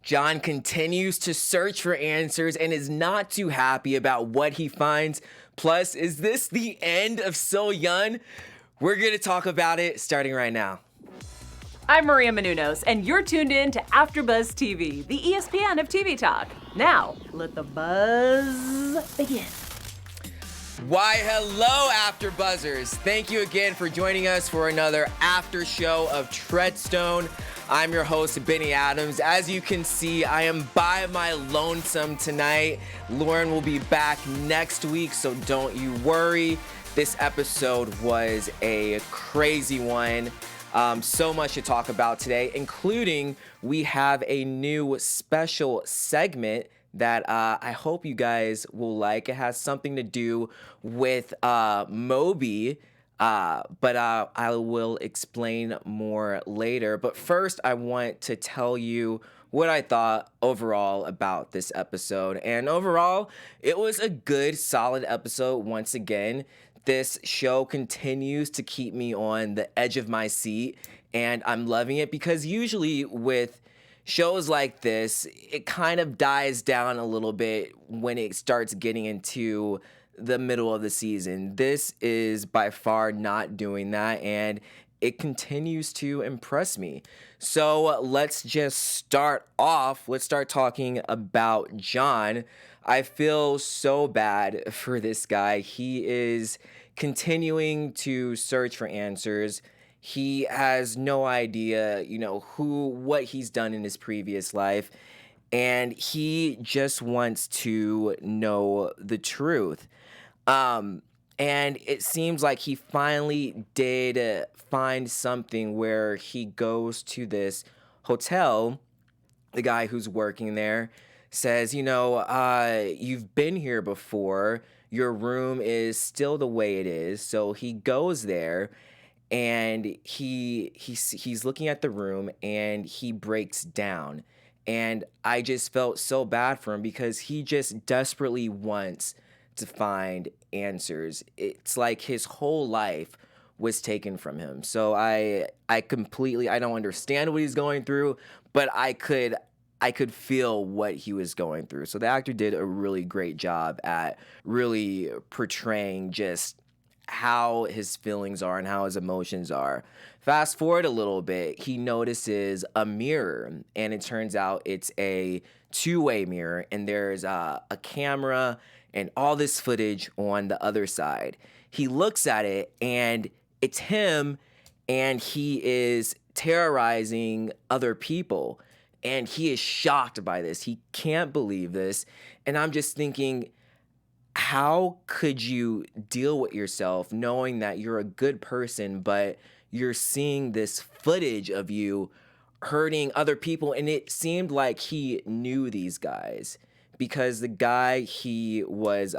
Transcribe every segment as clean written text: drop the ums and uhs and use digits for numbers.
John continues to search for answers and is not too happy about what he finds. Plus, is this the end of SoYun? We're going to talk about it starting right now. I'm Maria Menounos, and you're tuned in to AfterBuzz TV, the ESPN of TV talk. Now, let the buzz begin. Why, hello, AfterBuzzers. Thank you again for joining us for another after show of Treadstone. I'm your host, Benny Adams. As you can see, I am by my lonesome tonight. Lauren will be back next week, so don't you worry. This episode was a crazy one. So much to talk about today, including we have a new special segment that I hope you guys will like. It has something to do with Moby, but I will explain more later. But first, I want to tell you what I thought overall about this episode. And overall, it was a good, solid episode once again. This show continues to keep me on the edge of my seat, and I'm loving it because usually with shows like this, it kind of dies down a little bit when it starts getting into the middle of the season. This is by far not doing that, and it continues to impress me. So let's just start off. Let's start talking about John. I feel so bad for this guy. He is continuing to search for answers. He has no idea, what he's done in his previous life. And he just wants to know the truth. And it seems like he finally did find something where he goes to this hotel. The guy who's working there says, you've been here before. Your room is still the way it is. So he goes there and he's looking at the room and he breaks down. And I just felt so bad for him because he just desperately wants to find answers. It's like his whole life was taken from him. So I don't understand what he's going through, but I could feel what he was going through. So the actor did a really great job at really portraying just how his feelings are and how his emotions are. Fast forward a little bit, he notices a mirror, and it turns out it's a two-way mirror, and there's a camera and all this footage on the other side. He looks at it, and it's him, and he is terrorizing other people. And he is shocked by this. He can't believe this. And I'm just thinking, how could you deal with yourself knowing that you're a good person, but you're seeing this footage of you hurting other people? And it seemed like he knew these guys because the guy he was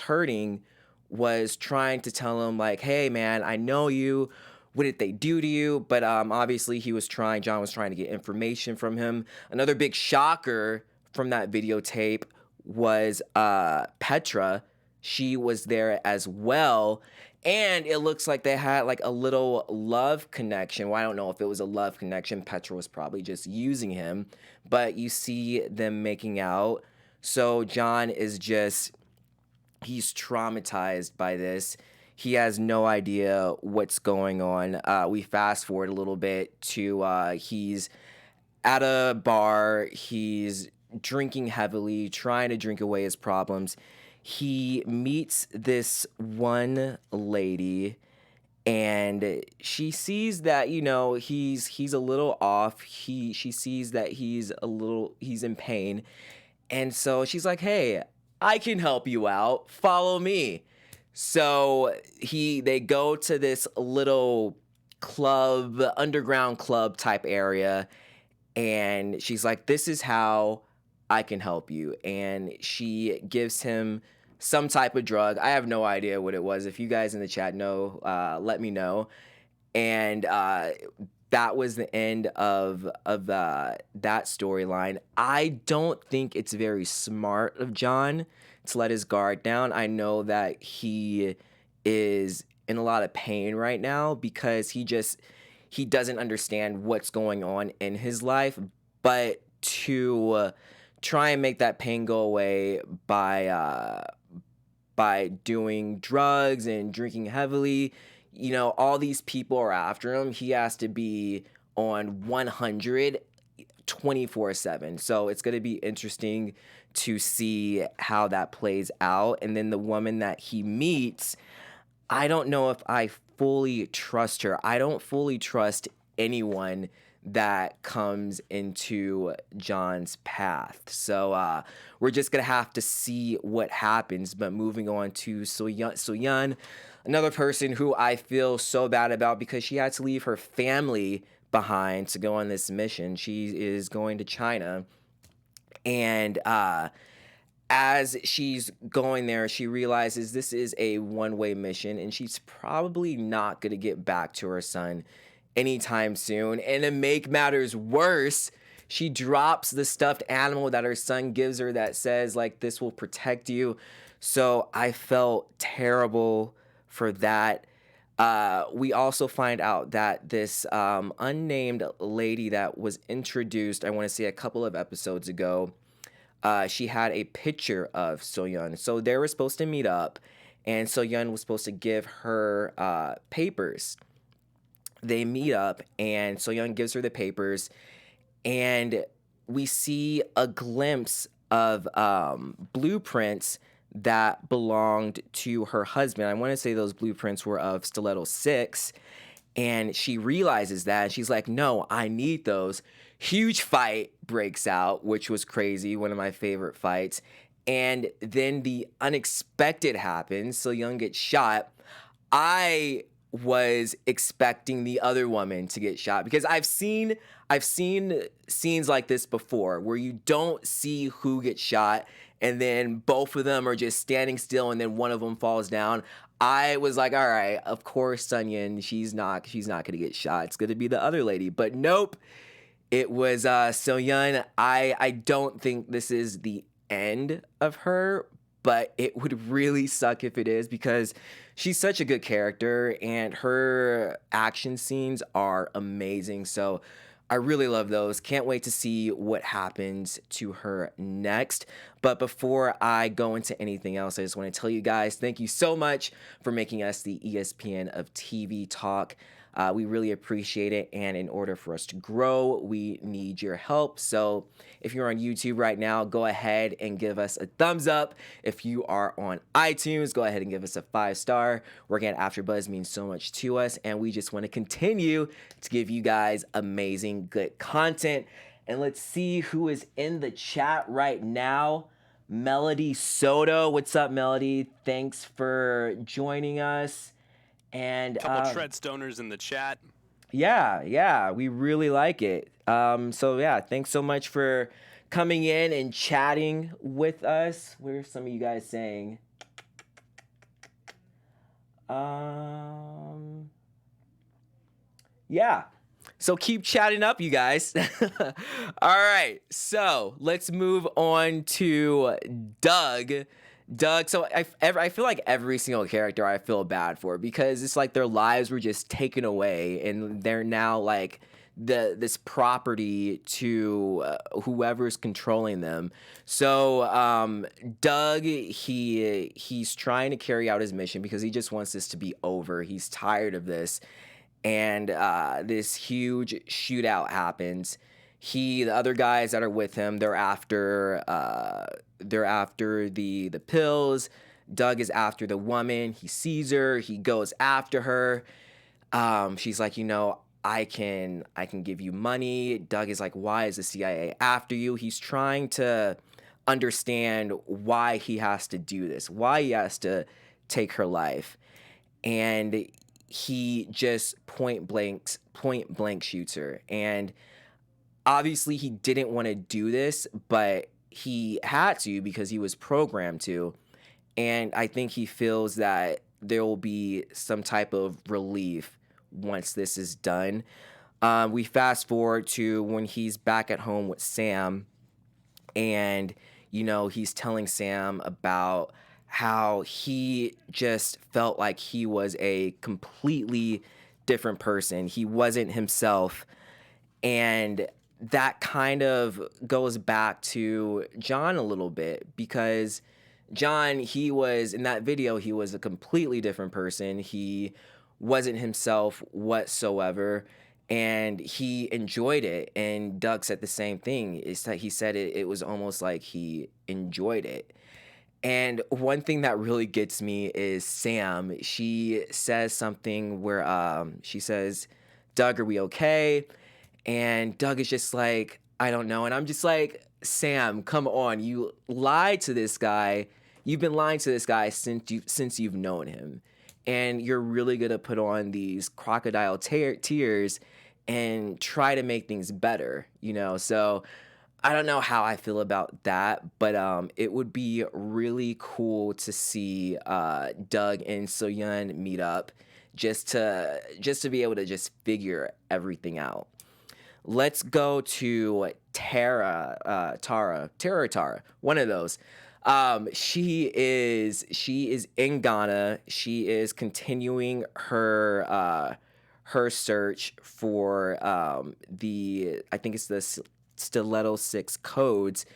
hurting was trying to tell him like, hey man, I know you. What did they do to you? But obviously John was trying to get information from him. Another big shocker from that videotape was Petra. She was there as well. And it looks like they had like a little love connection. Well, I don't know if it was a love connection. Petra was probably just using him. But you see them making out. So John is he's traumatized by this. He has no idea what's going on. We fast forward a little bit to he's at a bar. He's drinking heavily, trying to drink away his problems. He meets this one lady, and she sees that he's a little off. She sees that he's in pain, and so she's like, "Hey, I can help you out. Follow me." So they go to this little club, underground club type area, and she's like, this is how I can help you. And she gives him some type of drug. I have no idea what it was. If you guys in the chat know, let me know. And that was the end of that storyline. I don't think it's very smart of John to let his guard down. I know that he is in a lot of pain right now because he doesn't understand what's going on in his life. but to try and make that pain go away by doing drugs and drinking heavily. You know, all these people are after him. He has to be on 100 24/7. So it's going to be interesting to see how that plays out. And then the woman that he meets, I don't know if I fully trust her. I don't fully trust anyone that comes into John's path. So we're just going to have to see what happens. But moving on to SoYun, another person who I feel so bad about because she had to leave her family behind to go on this mission. She is going to China. And as she's going there, she realizes this is a one-way mission and she's probably not going to get back to her son anytime soon. And to make matters worse, she drops the stuffed animal that her son gives her that says, like, this will protect you. So I felt terrible for that. We also find out that this unnamed lady that was introduced, I want to say a couple of episodes ago, she had a picture of SoYun. So they were supposed to meet up, and SoYun was supposed to give her papers. They meet up, and SoYun gives her the papers, and we see a glimpse of blueprints that belonged to her husband. I want to say those blueprints were of Stiletto 6, and she realizes that, and she's like, no, I need those. Huge fight breaks out, which was crazy, one of my favorite fights, and then the unexpected happens. SoYun gets shot. I was expecting the other woman to get shot because I've seen scenes like this before where you don't see who gets shot and then both of them are just standing still and then one of them falls down. I was like, all right, of course SoYun, she's not gonna get shot. It's gonna be the other lady. But nope, it was SoYun. I don't think this is the end of her, but it would really suck if it is because she's such a good character and her action scenes are amazing. So I really love those. Can't wait to see what happens to her next. But before I go into anything else, I just want to tell you guys, thank you so much for making us the ESPN of TV Talk. We really appreciate it, and in order for us to grow, we need your help. So if you're on YouTube right now, go ahead and give us a thumbs up. If you are on iTunes, go ahead and give us a 5-star. Working at AfterBuzz means so much to us, and we just want to continue to give you guys amazing, good content. And let's see who is in the chat right now. Melody Soto. What's up, Melody? Thanks for joining us. And couple Treadstoners in the chat. Yeah, we really like it. So yeah, thanks so much for coming in and chatting with us. What are some of you guys saying? Yeah. So keep chatting up, you guys. All right, so let's move on to Doug. So I feel like every single character I feel bad for because it's like their lives were just taken away and they're now like this property to whoever's controlling them. So Doug, he's trying to carry out his mission because he just wants this to be over. He's tired of this, and this huge shootout happens. The other guys that are with him, they're after the pills. Doug is after the woman. He sees her. He goes after her. She's like, I can give you money. Doug is like, why is the CIA after you? He's trying to understand why he has to do this, why he has to take her life, and he just point blank shoots her. And obviously he didn't want to do this, but he had to because he was programmed to. And I think he feels that there will be some type of relief once this is done. We fast forward to when he's back at home with Sam, and he's telling Sam about how he just felt like he was a completely different person. He wasn't himself. And that kind of goes back to John a little bit, because John, he was, in that video, he was a completely different person. He wasn't himself whatsoever, and he enjoyed it. And Doug said the same thing. It's that he said it was almost like he enjoyed it. And one thing that really gets me is Sam. She says something where she says, Doug, are we okay? And Doug is just like, I don't know. And I'm just like, Sam, come on. You lied to this guy. You've been lying to this guy since you've known him. And you're really going to put on these crocodile tears and try to make things better, you know? So I don't know how I feel about that, but it would be really cool to see Doug and SoYun meet up just to be able to just figure everything out. Let's go to Tara, one of those. She is in Ghana. She is continuing her search for I think it's the Stiletto 6 codes,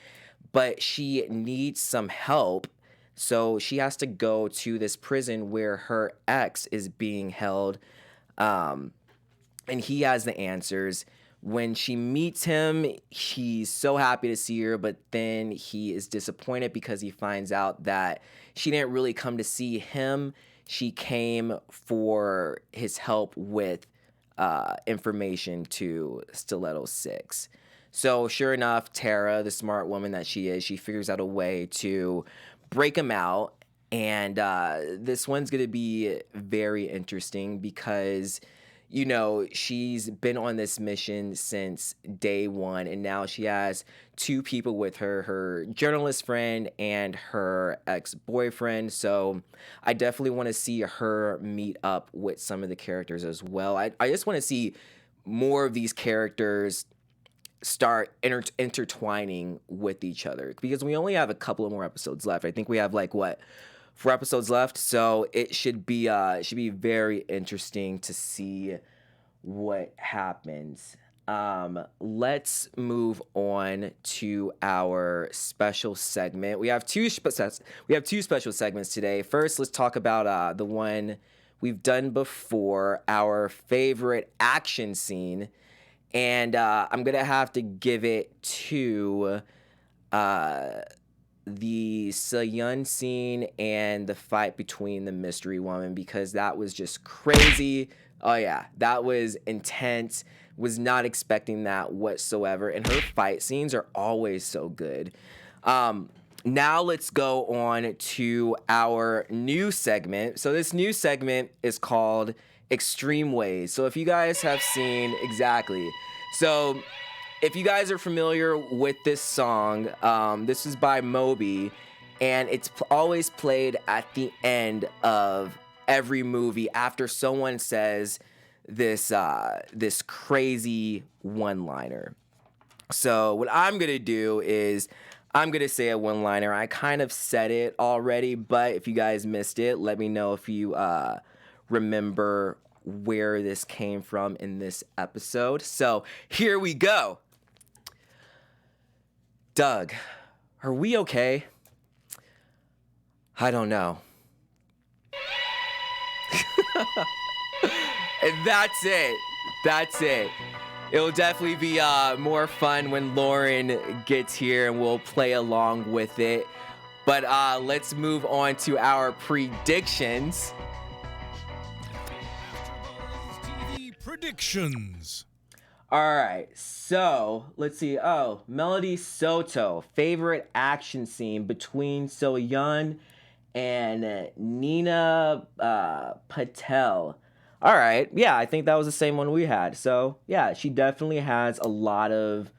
but she needs some help. So she has to go to this prison where her ex is being held, and he has the answers. When she meets him, he's so happy to see her, but then he is disappointed because he finds out that she didn't really come to see him. She came for his help with information to Stiletto 6. So sure enough, Tara, the smart woman that she is, she figures out a way to break him out. And this one's going to be very interesting because, you know, she's been on this mission since day one, and now she has two people with her, her journalist friend and her ex-boyfriend. So I definitely want to see her meet up with some of the characters as well. I just want to see more of these characters start intertwining with each other, because we only have a couple of more episodes left. I think we have 4 episodes left, so it should be very interesting to see what happens. Let's move on to our special segment. We have two special segments today. First, let's talk about the one we've done before, our favorite action scene, and I'm gonna have to give it to the SoYun scene and the fight between the mystery woman, because that was just crazy. Oh yeah, that was intense. Was not expecting that whatsoever. And her fight scenes are always so good. Now let's go on to our new segment. So this new segment is called Extreme Ways. So if you guys have seen, exactly. So if you guys are familiar with this song, this is by Moby, and it's always played at the end of every movie after someone says this crazy one-liner. So what I'm gonna do is I'm gonna say a one-liner. I kind of said it already, but if you guys missed it, let me know if you remember where this came from in this episode. So here we go. Doug, are we okay? I don't know. And that's it. That's it. It'll definitely be more fun when Lauren gets here and we'll play along with it. But let's move on to our predictions. AfterBuzz TV predictions. All right, so let's see. Oh, Melody Soto, favorite action scene between SoYun and Nina Patel. All right, yeah, I think that was the same one we had. So yeah, she definitely has a lot of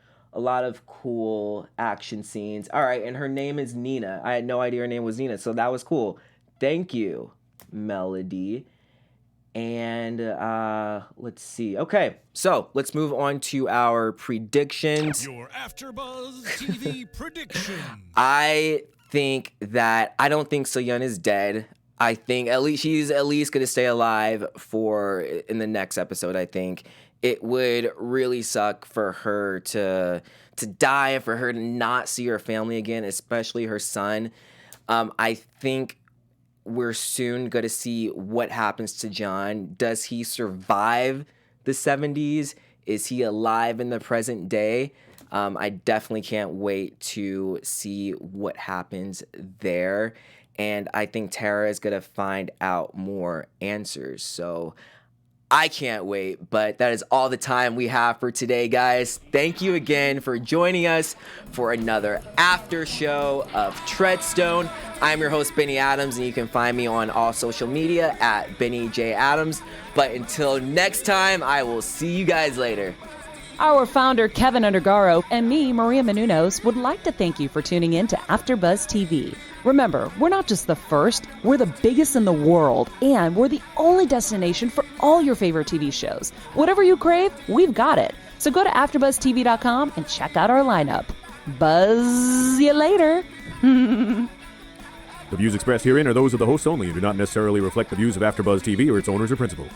cool action scenes. All right, and her name is Nina. I had no idea her name was Nina, so that was cool. Thank you, Melody. And let's see. Okay, so let's move on to our predictions. Your AfterBuzz TV predictions. I don't think SoYun is dead. I think she's at least gonna stay alive in the next episode, I think. it would really suck for her to die, for her to not see her family again, especially her son. I think we're soon going to see what happens to John. Does he survive the 70s? Is he alive in the present day? I definitely can't wait to see what happens there. And I think Tara is going to find out more answers. So I can't wait, but that is all the time we have for today, guys. Thank you again for joining us for another after show of Treadstone. I'm your host, Benny Adams, and you can find me on all social media at Benny J. Adams. But until next time, I will see you guys later. Our founder, Kevin Undergaro, and me, Maria Menounos, would like to thank you for tuning in to AfterBuzz TV. Remember, we're not just the first, we're the biggest in the world, and we're the only destination for all your favorite TV shows. Whatever you crave, we've got it. So go to AfterBuzzTV.com and check out our lineup. Buzz you later. The views expressed herein are those of the hosts only and do not necessarily reflect the views of AfterBuzz TV or its owners or principals.